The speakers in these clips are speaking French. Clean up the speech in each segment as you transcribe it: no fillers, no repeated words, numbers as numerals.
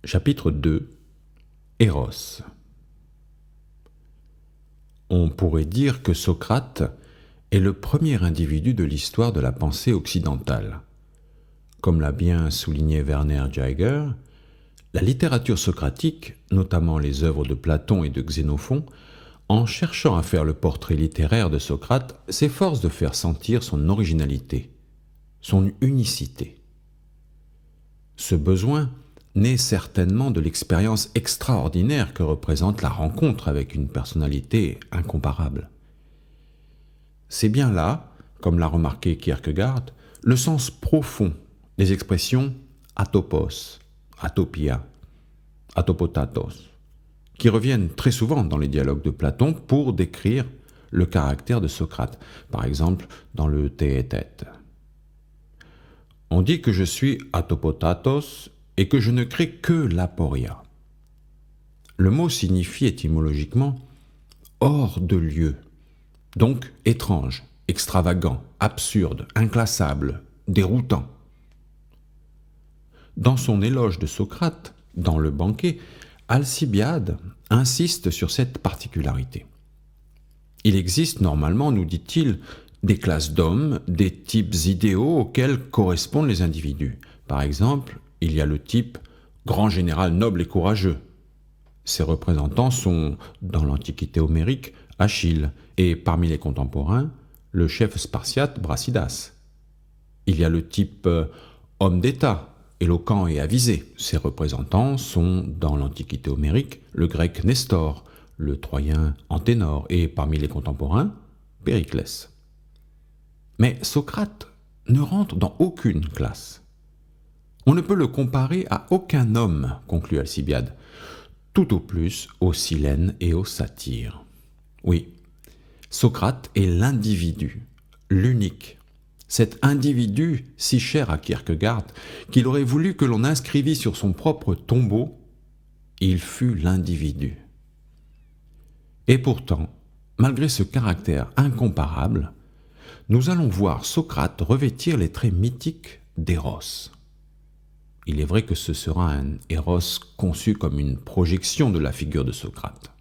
Chapitre 2 Eros. On pourrait dire que Socrate est le premier individu de l'histoire de la pensée occidentale. Comme l'a bien souligné Werner Jaeger, la littérature socratique, notamment les œuvres de Platon et de Xénophon, en cherchant à faire le portrait littéraire de Socrate, s'efforce de faire sentir son originalité, son unicité. Ce besoin naît certainement de l'expérience extraordinaire que représente la rencontre avec une personnalité incomparable. C'est bien là, comme l'a remarqué Kierkegaard, le sens profond des expressions atopos, atopia, atopotatos, qui reviennent très souvent dans les dialogues de Platon pour décrire le caractère de Socrate, par exemple dans le Théétète. On dit que je suis atopotatos et que je ne crée que l'aporia. Le mot signifie étymologiquement hors de lieu, donc étrange, extravagant, absurde, inclassable, déroutant. Dans son éloge de Socrate, dans le banquet, Alcibiade insiste sur cette particularité. Il existe normalement, nous dit-il, des classes d'hommes, des types idéaux auxquels correspondent les individus. Par exemple, il y a le type grand général noble et courageux. Ses représentants sont, dans l'Antiquité homérique, Achille, et parmi les contemporains, le chef spartiate Brasidas. Il y a le type homme d'État, éloquent et avisé. Ses représentants sont, dans l'Antiquité homérique, le grec Nestor, le troyen Anténor, et parmi les contemporains, Périclès. Mais Socrate ne rentre dans aucune classe. On ne peut le comparer à aucun homme, conclut Alcibiade, tout au plus aux Silènes et aux Satyres. Oui, Socrate est l'individu, l'unique, cet individu si cher à Kierkegaard qu'il aurait voulu que l'on inscrivît sur son propre tombeau « Il fut l'individu ». Et pourtant, malgré ce caractère incomparable, nous allons voir Socrate revêtir les traits mythiques d'Eros. Il est vrai que ce sera un Eros conçu comme une projection de la figure de Socrate.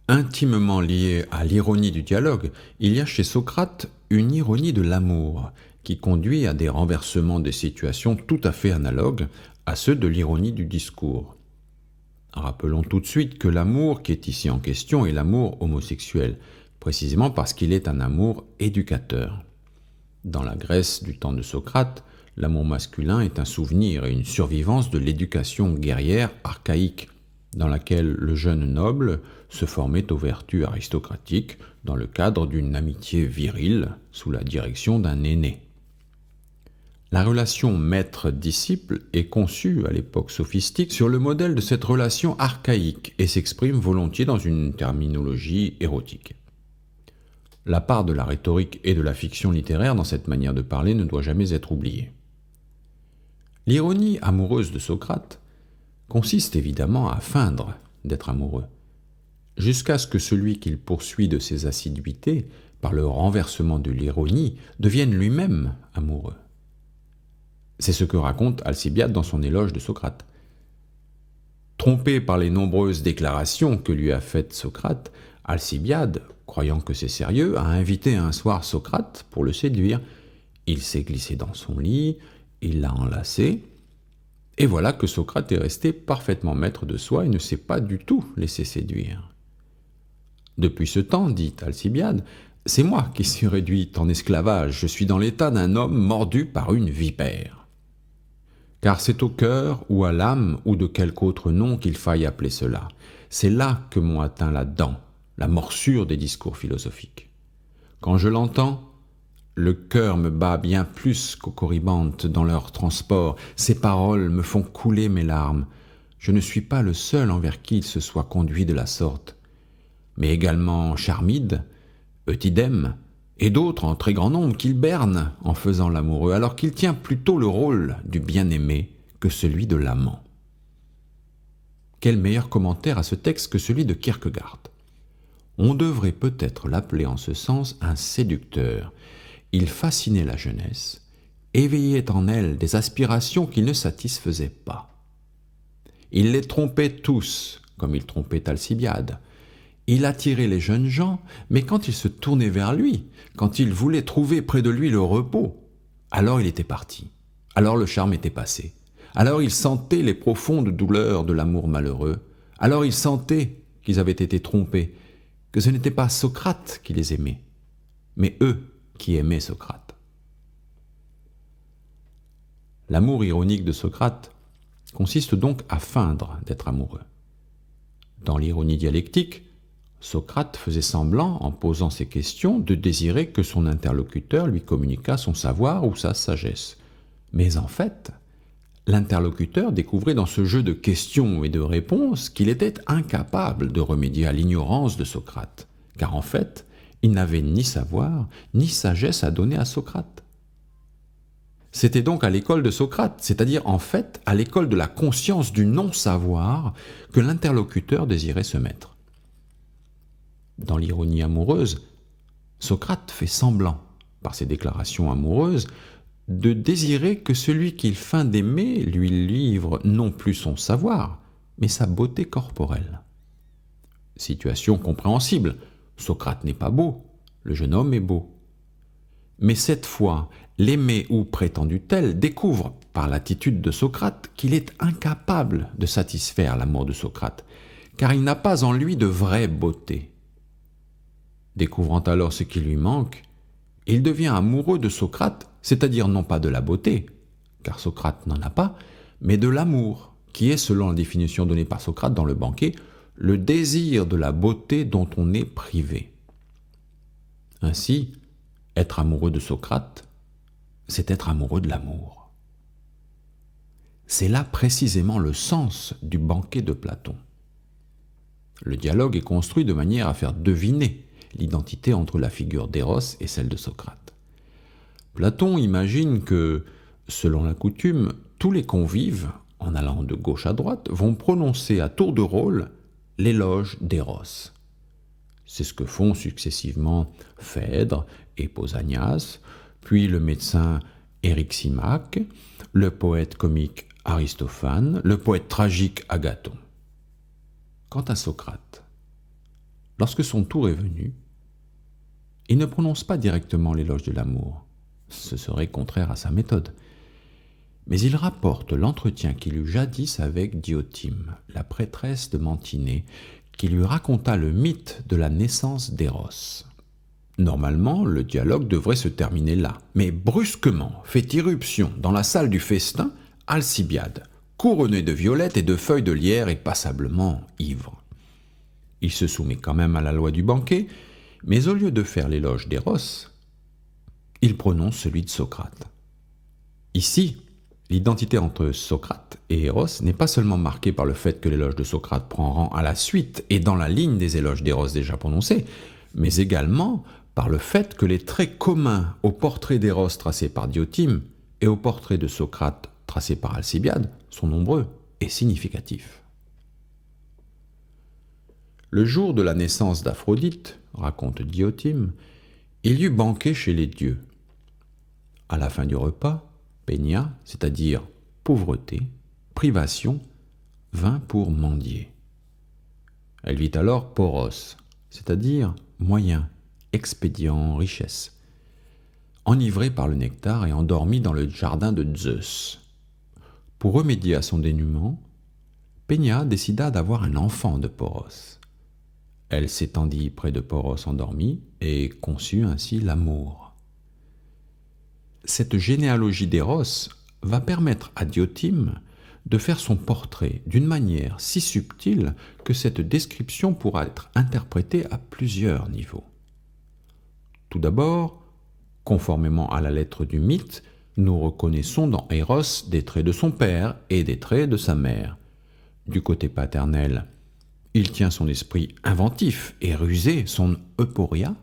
Intimement lié à l'ironie du dialogue, il y a chez Socrate une ironie de l'amour qui conduit à des renversements des situations tout à fait analogues à ceux de l'ironie du discours. Rappelons tout de suite que l'amour qui est ici en question est l'amour homosexuel, précisément parce qu'il est un amour éducateur. Dans la Grèce du temps de Socrate, l'amour masculin est un souvenir et une survivance de l'éducation guerrière archaïque, dans laquelle le jeune noble se formait aux vertus aristocratiques dans le cadre d'une amitié virile sous la direction d'un aîné. La relation maître-disciple est conçue à l'époque sophistique sur le modèle de cette relation archaïque et s'exprime volontiers dans une terminologie érotique. La part de la rhétorique et de la fiction littéraire dans cette manière de parler ne doit jamais être oubliée. L'ironie amoureuse de Socrate consiste évidemment à feindre d'être amoureux, jusqu'à ce que celui qu'il poursuit de ses assiduités, par le renversement de l'ironie, devienne lui-même amoureux. C'est ce que raconte Alcibiade dans son éloge de Socrate. Trompé par les nombreuses déclarations que lui a faites Socrate, Alcibiade, croyant que c'est sérieux, a invité un soir Socrate pour le séduire. Il s'est glissé dans son lit, il l'a enlacé, et voilà que Socrate est resté parfaitement maître de soi et ne s'est pas du tout laissé séduire. Depuis ce temps, dit Alcibiade, c'est moi qui suis réduit en esclavage, je suis dans l'état d'un homme mordu par une vipère. Car c'est au cœur ou à l'âme ou de quelque autre nom qu'il faille appeler cela. C'est là que m'ont atteint la dent, la morsure des discours philosophiques. Quand je l'entends, le cœur me bat bien plus qu'aux corybantes dans leur transport. Ces paroles me font couler mes larmes. Je ne suis pas le seul envers qui il se soit conduit de la sorte, mais également Charmide, Eutydème, et d'autres en très grand nombre qu'il berne en faisant l'amoureux, alors qu'il tient plutôt le rôle du bien-aimé que celui de l'amant. Quel meilleur commentaire à ce texte que celui de Kierkegaard. On devrait peut-être l'appeler en ce sens un séducteur. Il fascinait la jeunesse, éveillait en elle des aspirations qu'il ne satisfaisait pas. Il les trompait tous, comme il trompait Alcibiade. Il attirait les jeunes gens, mais quand ils se tournaient vers lui, quand ils voulaient trouver près de lui le repos, alors il était parti. Alors le charme était passé. Alors il sentait les profondes douleurs de l'amour malheureux. Alors il sentait qu'ils avaient été trompés, que ce n'était pas Socrate qui les aimait, mais eux qui aimaient Socrate. L'amour ironique de Socrate consiste donc à feindre d'être amoureux. Dans l'ironie dialectique, Socrate faisait semblant, en posant ses questions, de désirer que son interlocuteur lui communiquât son savoir ou sa sagesse. Mais en fait, l'interlocuteur découvrait dans ce jeu de questions et de réponses qu'il était incapable de remédier à l'ignorance de Socrate, car en fait, il n'avait ni savoir ni sagesse à donner à Socrate. C'était donc à l'école de Socrate, c'est-à-dire en fait à l'école de la conscience du non-savoir, que l'interlocuteur désirait se mettre. Dans l'ironie amoureuse, Socrate fait semblant, par ses déclarations amoureuses, de désirer que celui qu'il feint d'aimer lui livre non plus son savoir, mais sa beauté corporelle. Situation compréhensible, Socrate n'est pas beau, le jeune homme est beau. Mais cette fois, l'aimé ou prétendu tel découvre, par l'attitude de Socrate, qu'il est incapable de satisfaire l'amour de Socrate, car il n'a pas en lui de vraie beauté. Découvrant alors ce qui lui manque, il devient amoureux de Socrate, c'est-à-dire non pas de la beauté, car Socrate n'en a pas, mais de l'amour, qui est, selon la définition donnée par Socrate dans le banquet, le désir de la beauté dont on est privé. Ainsi, être amoureux de Socrate, c'est être amoureux de l'amour. C'est là précisément le sens du banquet de Platon. Le dialogue est construit de manière à faire deviner l'identité entre la figure d'Eros et celle de Socrate. Platon imagine que, selon la coutume, tous les convives, en allant de gauche à droite, vont prononcer à tour de rôle l'éloge d'Eros. C'est ce que font successivement Phèdre et Pausanias, puis le médecin Eryximaque, le poète comique Aristophane, le poète tragique Agathon. Quant à Socrate, lorsque son tour est venu, il ne prononce pas directement l'éloge de l'amour, ce serait contraire à sa méthode, mais il rapporte l'entretien qu'il eut jadis avec Diotime, la prêtresse de Mantinée, qui lui raconta le mythe de la naissance d'Eros. Normalement, le dialogue devrait se terminer là, mais brusquement fait irruption dans la salle du festin Alcibiade, couronné de violettes et de feuilles de lierre et passablement ivre. Il se soumet quand même à la loi du banquet, mais au lieu de faire l'éloge d'Eros, il prononce celui de Socrate. Ici, l'identité entre Socrate et Eros n'est pas seulement marquée par le fait que l'éloge de Socrate prend rang à la suite et dans la ligne des éloges d'Eros déjà prononcés, mais également par le fait que les traits communs au portrait d'Eros tracé par Diotime et au portrait de Socrate tracé par Alcibiade sont nombreux et significatifs. Le jour de la naissance d'Aphrodite, raconte Diotime, il y eut banquet chez les dieux. À la fin du repas, Peña, c'est-à-dire pauvreté, privation, vint pour mendier. Elle vit alors Poros, c'est-à-dire moyen, expédient, richesse, enivré par le nectar et endormi dans le jardin de Zeus. Pour remédier à son dénuement, Peña décida d'avoir un enfant de Poros. Elle s'étendit près de Poros endormi et conçut ainsi l'amour. Cette généalogie d'Eros va permettre à Diotime de faire son portrait d'une manière si subtile que cette description pourra être interprétée à plusieurs niveaux. Tout d'abord, conformément à la lettre du mythe, nous reconnaissons dans Eros des traits de son père et des traits de sa mère. Du côté paternel, il tient son esprit inventif et rusé, son euporia.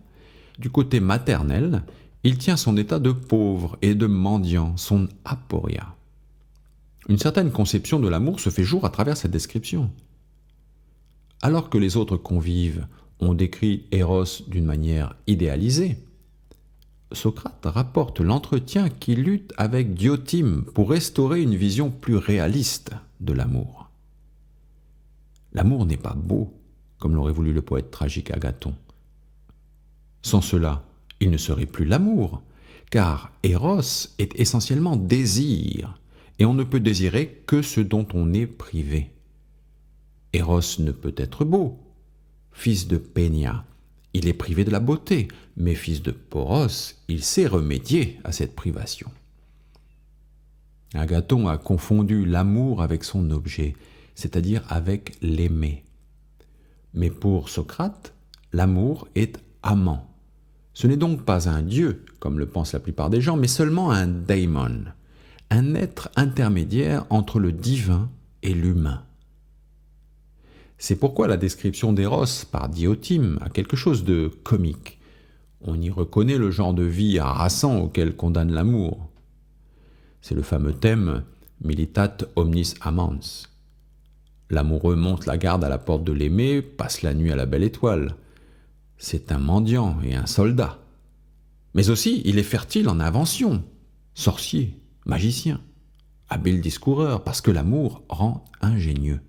Du côté maternel, il tient son état de pauvre et de mendiant, son aporia. Une certaine conception de l'amour se fait jour à travers cette description. Alors que les autres convives ont décrit Eros d'une manière idéalisée, Socrate rapporte l'entretien qu'il eut avec Diotime pour restaurer une vision plus réaliste de l'amour. L'amour n'est pas beau, comme l'aurait voulu le poète tragique Agathon. Sans cela, il ne serait plus l'amour, car Eros est essentiellement désir, et on ne peut désirer que ce dont on est privé. Eros ne peut être beau. Fils de Pénia, il est privé de la beauté, mais fils de Poros, il sait remédier à cette privation. Agathon a confondu l'amour avec son objet, c'est-à-dire avec l'aimer. Mais pour Socrate, l'amour est amant. Ce n'est donc pas un dieu, comme le pensent la plupart des gens, mais seulement un daimon, un être intermédiaire entre le divin et l'humain. C'est pourquoi la description d'Eros par Diotime a quelque chose de comique. On y reconnaît le genre de vie harassant auquel condamne l'amour. C'est le fameux thème « Militat omnis amans ». L'amoureux monte la garde à la porte de l'aimé, passe la nuit à la belle étoile. C'est un mendiant et un soldat. Mais aussi, il est fertile en invention, sorcier, magicien, habile discoureur, parce que l'amour rend ingénieux.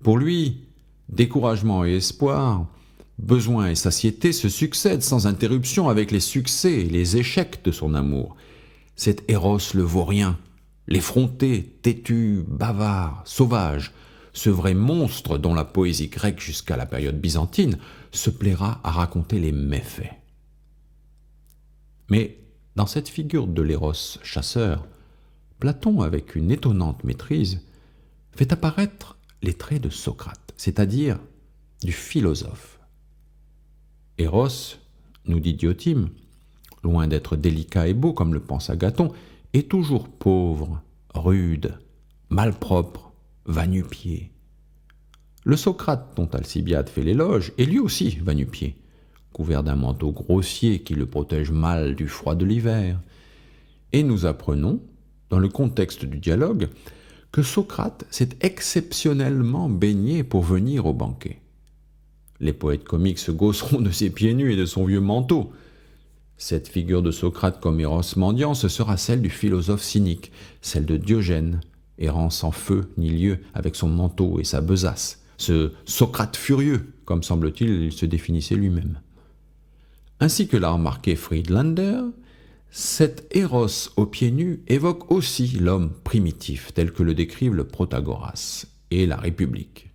Pour lui, découragement et espoir, besoin et satiété se succèdent sans interruption avec les succès et les échecs de son amour. C'est Eros le vaurien, l'effronté, têtu, bavard, sauvage, ce vrai monstre dont la poésie grecque jusqu'à la période byzantine se plaira à raconter les méfaits. Mais dans cette figure de l'Éros chasseur, Platon, avec une étonnante maîtrise, fait apparaître les traits de Socrate, c'est-à-dire du philosophe. Eros, nous dit Diotime, loin d'être délicat et beau comme le pense Agathon, est toujours pauvre, rude, malpropre, va-nu-pied. Le Socrate dont Alcibiade fait l'éloge est lui aussi va-nu-pied, couvert d'un manteau grossier qui le protège mal du froid de l'hiver. Et nous apprenons, dans le contexte du dialogue, que Socrate s'est exceptionnellement baigné pour venir au banquet. Les poètes comiques se gausseront de ses pieds nus et de son vieux manteau. Cette figure de Socrate comme Eros mendiant, ce sera celle du philosophe cynique, celle de Diogène, errant sans feu ni lieu avec son manteau et sa besace, ce Socrate furieux, comme semble-t-il il se définissait lui-même. Ainsi que l'a remarqué Friedlander, cet Eros aux pieds nus évoque aussi l'homme primitif, tel que le décrivent le Protagoras et la République.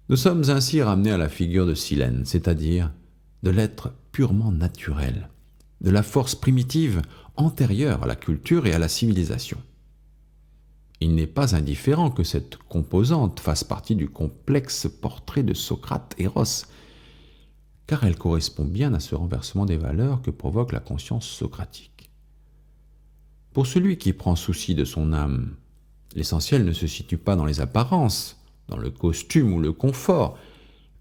Nous sommes ainsi ramenés à la figure de Silène, c'est-à-dire de l'être purement naturel, de la force primitive antérieure à la culture et à la civilisation. Il n'est pas indifférent que cette composante fasse partie du complexe portrait de Socrate-Eros, car elle correspond bien à ce renversement des valeurs que provoque la conscience socratique. Pour celui qui prend souci de son âme, l'essentiel ne se situe pas dans les apparences, dans le costume ou le confort,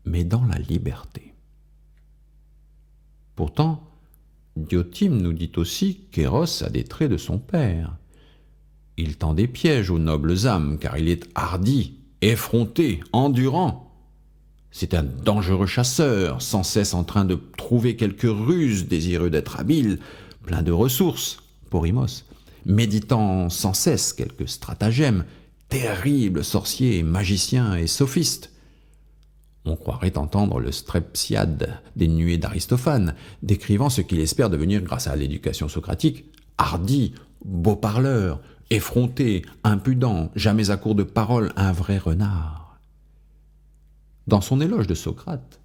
mais dans la liberté. Pourtant, Diotime nous dit aussi qu'Eros a des traits de son père. Il tend des pièges aux nobles âmes, car il est hardi, effronté, endurant. C'est un dangereux chasseur, sans cesse en train de trouver quelques ruses, désireux d'être habile, plein de ressources, Porimos, méditant sans cesse quelques stratagèmes, terrible sorcier, magicien et sophiste. On croirait entendre le Strepsiade dénué d'Aristophane, décrivant ce qu'il espère devenir grâce à l'éducation socratique, hardi, beau parleur, effronté, impudent, jamais à court de parole, un vrai renard. Dans son éloge de Socrate,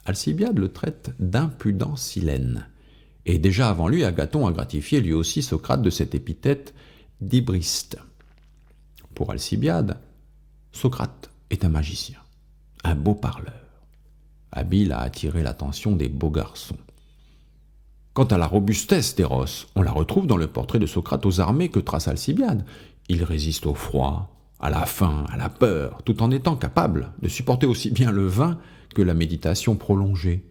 Alcibiade le traite d'impudent Silène, et déjà avant lui, Agathon a gratifié lui aussi Socrate de cette épithète d'hybriste. Pour Alcibiade, Socrate est un magicien, un beau parleur, habile à attirer l'attention des beaux garçons. Quant à la robustesse d'Eros, on la retrouve dans le portrait de Socrate aux armées que trace Alcibiade. Il résiste au froid, à la faim, à la peur, tout en étant capable de supporter aussi bien le vin que la méditation prolongée.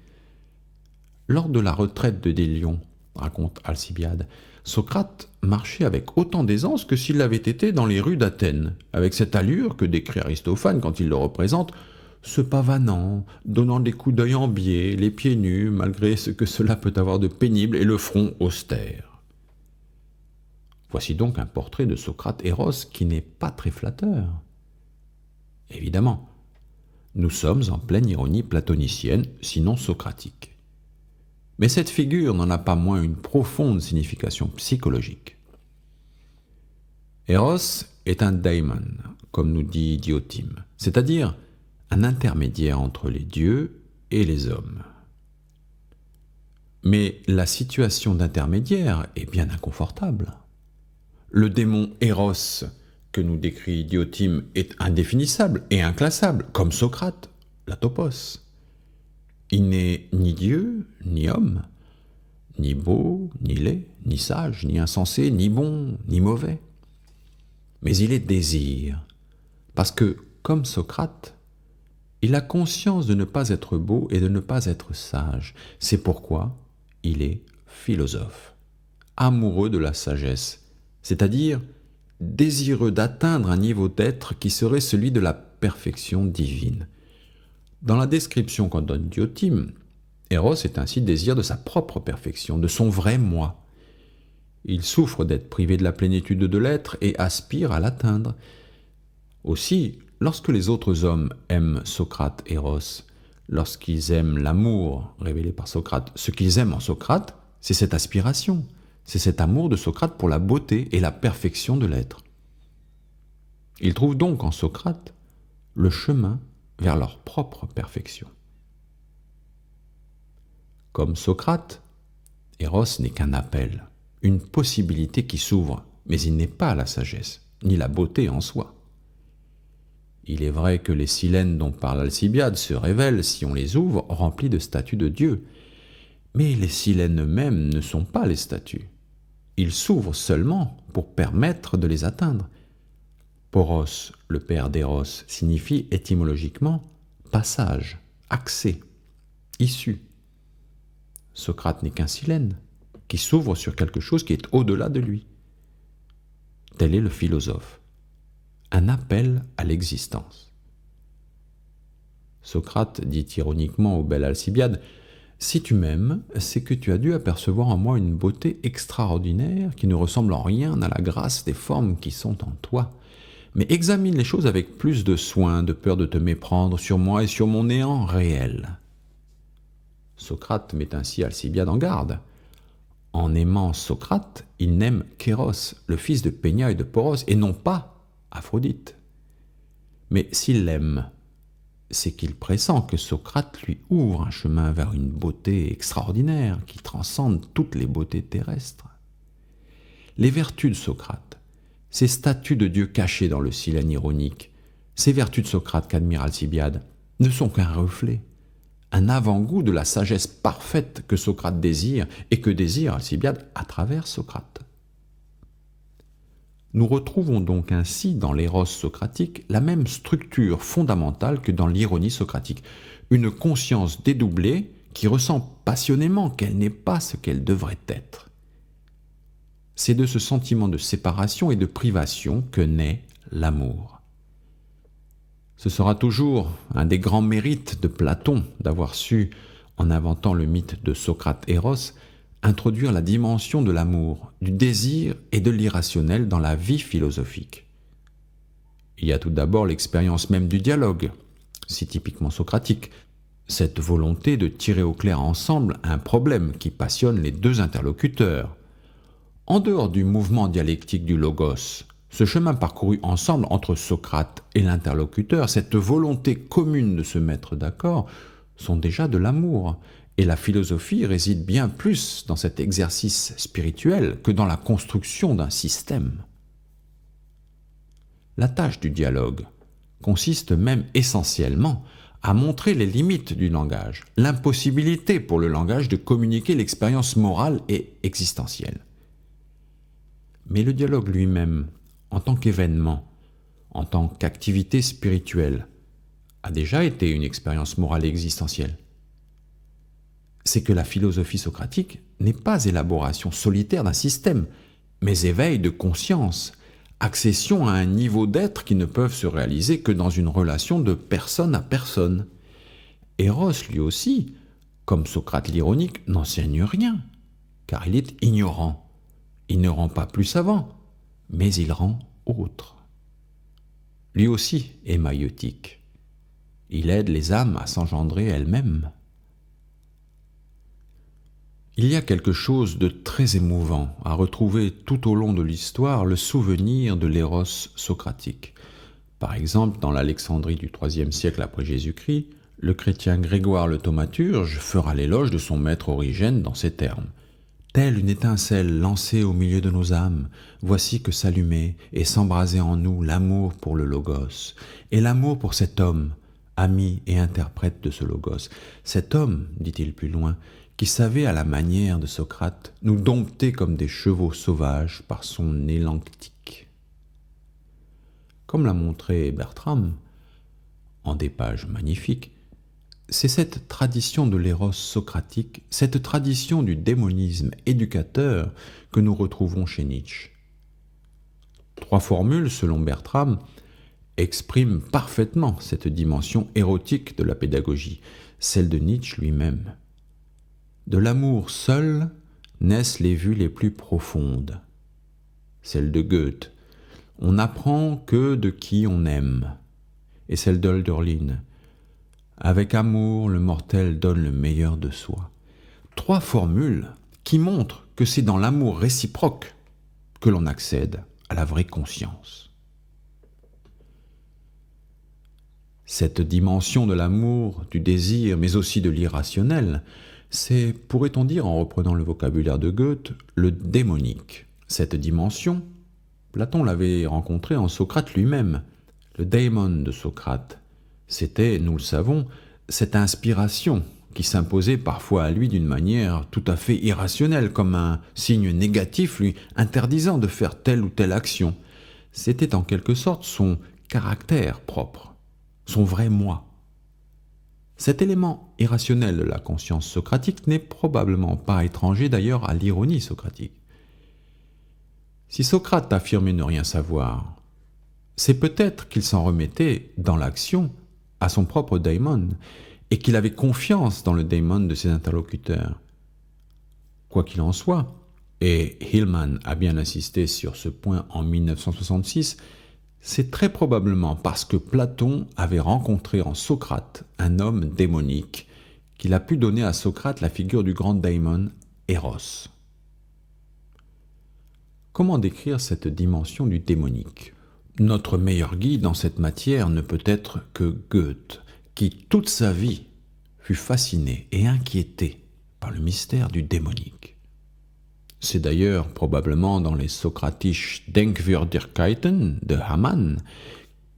Lors de la retraite de Délion, raconte Alcibiade, Socrate marchait avec autant d'aisance que s'il l'avait été dans les rues d'Athènes, avec cette allure que décrit Aristophane quand il le représente, se pavanant, donnant des coups d'œil en biais, les pieds nus, malgré ce que cela peut avoir de pénible, et le front austère. Voici donc un portrait de Socrate-Eros qui n'est pas très flatteur. Évidemment, nous sommes en pleine ironie platonicienne, sinon socratique. Mais cette figure n'en a pas moins une profonde signification psychologique. Eros est un daimon, comme nous dit Diotime, c'est-à-dire un intermédiaire entre les dieux et les hommes. Mais la situation d'intermédiaire est bien inconfortable. Le démon Eros que nous décrit Diotime est indéfinissable et inclassable, comme Socrate, la topos. Il n'est ni Dieu, ni homme, ni beau, ni laid, ni sage, ni insensé, ni bon, ni mauvais. Mais il est désir, parce que, comme Socrate, il a conscience de ne pas être beau et de ne pas être sage. C'est pourquoi il est philosophe, amoureux de la sagesse, c'est-à-dire désireux d'atteindre un niveau d'être qui serait celui de la perfection divine. Dans la description qu'en donne Diotime, Eros est ainsi désir de sa propre perfection, de son vrai moi. Il souffre d'être privé de la plénitude de l'être et aspire à l'atteindre. Aussi, lorsque les autres hommes aiment Socrate Eros, lorsqu'ils aiment l'amour révélé par Socrate, ce qu'ils aiment en Socrate, c'est cette aspiration, c'est cet amour de Socrate pour la beauté et la perfection de l'être. Ils trouvent donc en Socrate le chemin vers leur propre perfection. Comme Socrate, Eros n'est qu'un appel, une possibilité qui s'ouvre, mais il n'est pas la sagesse, ni la beauté en soi. Il est vrai que les silènes dont parle Alcibiade se révèlent, si on les ouvre, remplis de statues de Dieu. Mais les silènes eux-mêmes ne sont pas les statues. Ils s'ouvrent seulement pour permettre de les atteindre. Poros, le père d'Eros, signifie étymologiquement passage, accès, issue. Socrate n'est qu'un silène qui s'ouvre sur quelque chose qui est au-delà de lui. Tel est le philosophe, un appel à l'existence. Socrate dit ironiquement au bel Alcibiade : « Si tu m'aimes, c'est que tu as dû apercevoir en moi une beauté extraordinaire qui ne ressemble en rien à la grâce des formes qui sont en toi. Mais examine les choses avec plus de soin, de peur de te méprendre sur moi et sur mon néant réel. » Socrate met ainsi Alcibiade en garde. En aimant Socrate, il n'aime qu'Éros, le fils de Pénia et de Poros, et non pas Aphrodite. Mais s'il l'aime, c'est qu'il pressent que Socrate lui ouvre un chemin vers une beauté extraordinaire qui transcende toutes les beautés terrestres. Les vertus de Socrate, ces statues de Dieu cachées dans le silène ironique, ces vertus de Socrate qu'admire Alcibiade, ne sont qu'un reflet, un avant-goût de la sagesse parfaite que Socrate désire et que désire Alcibiade à travers Socrate. Nous retrouvons donc ainsi dans l'éros socratique la même structure fondamentale que dans l'ironie socratique, une conscience dédoublée qui ressent passionnément qu'elle n'est pas ce qu'elle devrait être. C'est de ce sentiment de séparation et de privation que naît l'amour. Ce sera toujours un des grands mérites de Platon d'avoir su, en inventant le mythe de Socrate-Éros, introduire la dimension de l'amour, du désir et de l'irrationnel dans la vie philosophique. Il y a tout d'abord l'expérience même du dialogue, si typiquement socratique, cette volonté de tirer au clair ensemble un problème qui passionne les deux interlocuteurs. En dehors du mouvement dialectique du logos, ce chemin parcouru ensemble entre Socrate et l'interlocuteur, cette volonté commune de se mettre d'accord, sont déjà de l'amour. Et la philosophie réside bien plus dans cet exercice spirituel que dans la construction d'un système. La tâche du dialogue consiste même essentiellement à montrer les limites du langage, l'impossibilité pour le langage de communiquer l'expérience morale et existentielle. Mais le dialogue lui-même, en tant qu'événement, en tant qu'activité spirituelle, a déjà été une expérience morale et existentielle. C'est que la philosophie socratique n'est pas élaboration solitaire d'un système, mais éveil de conscience, accession à un niveau d'être qui ne peuvent se réaliser que dans une relation de personne à personne. Éros, lui aussi, comme Socrate l'ironique, n'enseigne rien, car il est ignorant. Il ne rend pas plus savant, mais il rend autre. lui aussi est maïeutique. Il aide les âmes à s'engendrer elles-mêmes. Il y a quelque chose de très émouvant à retrouver tout au long de l'histoire le souvenir de l'éros socratique. Par exemple, dans l'Alexandrie du IIIe siècle après Jésus-Christ, le chrétien Grégoire le Thaumaturge fera l'éloge de son maître Origène dans ces termes. Telle une étincelle lancée au milieu de nos âmes, voici que s'allumait et s'embrasait en nous l'amour pour le Logos, et l'amour pour cet homme, ami et interprète de ce Logos. Cet homme, dit-il plus loin, qui savait à la manière de Socrate nous dompter comme des chevaux sauvages par son élanctique. Comme l'a montré Bertram, en des pages magnifiques, c'est cette tradition de l'éros socratique, cette tradition du démonisme éducateur que nous retrouvons chez Nietzsche. 3 formules, selon Bertram, expriment parfaitement cette dimension érotique de la pédagogie, celle de Nietzsche lui-même. De l'amour seul naissent les vues les plus profondes. Celle de Goethe, on n'apprend que de qui on aime. Et celle d'Hölderlin, avec amour, le mortel donne le meilleur de soi. 3 formules qui montrent que c'est dans l'amour réciproque que l'on accède à la vraie conscience. Cette dimension de l'amour, du désir, mais aussi de l'irrationnel, c'est, pourrait-on dire en reprenant le vocabulaire de Goethe, le démonique. Cette dimension, Platon l'avait rencontrée en Socrate lui-même. Le daimon de Socrate, c'était, nous le savons, cette inspiration qui s'imposait parfois à lui d'une manière tout à fait irrationnelle, comme un signe négatif lui interdisant de faire telle ou telle action. C'était en quelque sorte son caractère propre, son vrai moi. Cet élément irrationnel de la conscience socratique n'est probablement pas étranger d'ailleurs à l'ironie socratique. Si Socrate affirmait ne rien savoir, c'est peut-être qu'il s'en remettait dans l'action à son propre daimon et qu'il avait confiance dans le daimon de ses interlocuteurs. Quoi qu'il en soit, et Hillman a bien insisté sur ce point en 1966, c'est très probablement parce que Platon avait rencontré en Socrate un homme démonique qu'il a pu donner à Socrate la figure du grand daimon Eros. Comment décrire cette dimension du démonique ? Notre meilleur guide en cette matière ne peut être que Goethe, qui toute sa vie fut fasciné et inquiété par le mystère du démonique. C'est d'ailleurs probablement dans les Sokratische Denkwürdigkeiten de Hamann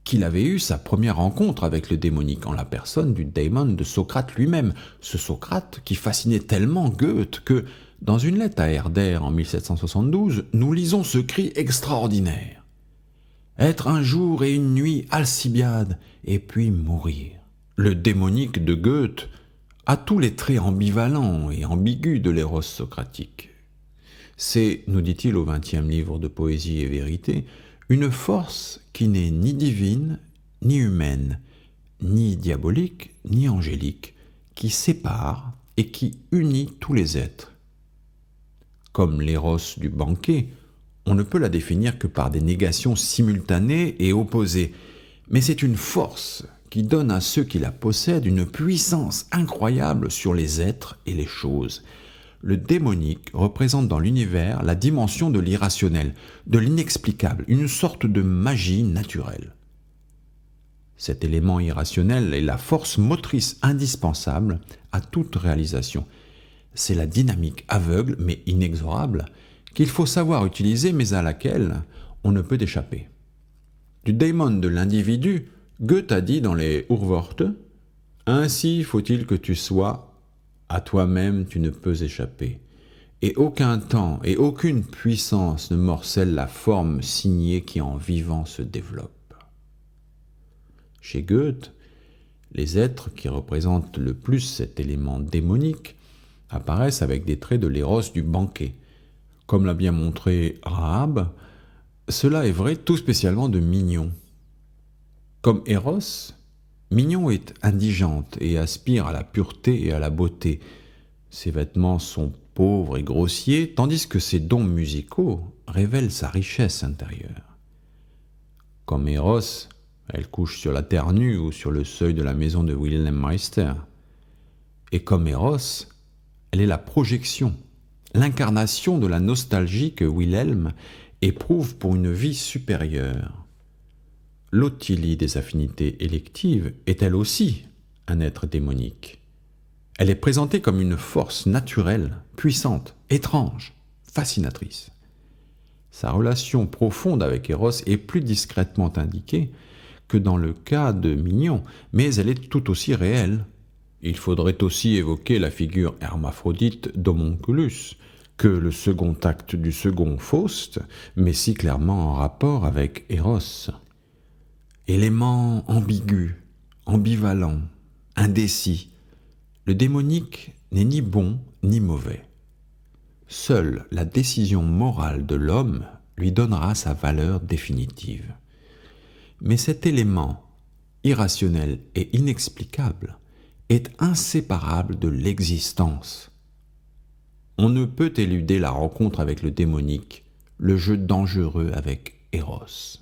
qu'il avait eu sa première rencontre avec le démonique en la personne du daimon de Socrate lui-même, ce Socrate qui fascinait tellement Goethe que, dans une lettre à Herder en 1772, nous lisons ce cri extraordinaire. « Être un jour et une nuit Alcibiade, et puis mourir. » Le démonique de Goethe a tous les traits ambivalents et ambigus de l'éros socratique. C'est, nous dit-il au 20e livre de Poésie et Vérité, une force qui n'est ni divine, ni humaine, ni diabolique, ni angélique, qui sépare et qui unit tous les êtres. Comme l'éros du banquet, on ne peut la définir que par des négations simultanées et opposées, mais c'est une force qui donne à ceux qui la possèdent une puissance incroyable sur les êtres et les choses. Le démonique représente dans l'univers la dimension de l'irrationnel, de l'inexplicable, une sorte de magie naturelle. Cet élément irrationnel est la force motrice indispensable à toute réalisation. C'est la dynamique aveugle mais inexorable qu'il faut savoir utiliser mais à laquelle on ne peut échapper. Du daimon de l'individu, Goethe a dit dans les Urworte « Ainsi faut-il que tu sois, à toi-même tu ne peux échapper, et aucun temps et aucune puissance ne morcelle la forme signée qui en vivant se développe. » Chez Goethe, les êtres qui représentent le plus cet élément démonique apparaissent avec des traits de l'éros du banquet. Comme l'a bien montré Rahab, cela est vrai tout spécialement de Mignon. Comme Eros, Mignon est indigente et aspire à la pureté et à la beauté. Ses vêtements sont pauvres et grossiers, tandis que ses dons musicaux révèlent sa richesse intérieure. Comme Eros, Elle couche sur la terre nue ou sur le seuil de la maison de Wilhelm Meister. Et comme Eros, elle est la projection, l'incarnation de la nostalgie que Wilhelm éprouve pour une vie supérieure. L'Ottilie des affinités électives est elle aussi un être démonique. Elle est présentée comme une force naturelle, puissante, étrange, fascinatrice. Sa relation profonde avec Eros est plus discrètement indiquée que dans le cas de Mignon, mais elle est tout aussi réelle. Il faudrait aussi évoquer la figure hermaphrodite d'Homonculus, que le second acte du second Faust met si clairement en rapport avec Eros. Élément ambigu, ambivalent, indécis, le démonique n'est ni bon ni mauvais. Seule la décision morale de l'homme lui donnera sa valeur définitive. Mais cet élément, irrationnel et inexplicable, est inséparable de l'existence. On ne peut éluder la rencontre avec le démonique, le jeu dangereux avec Eros.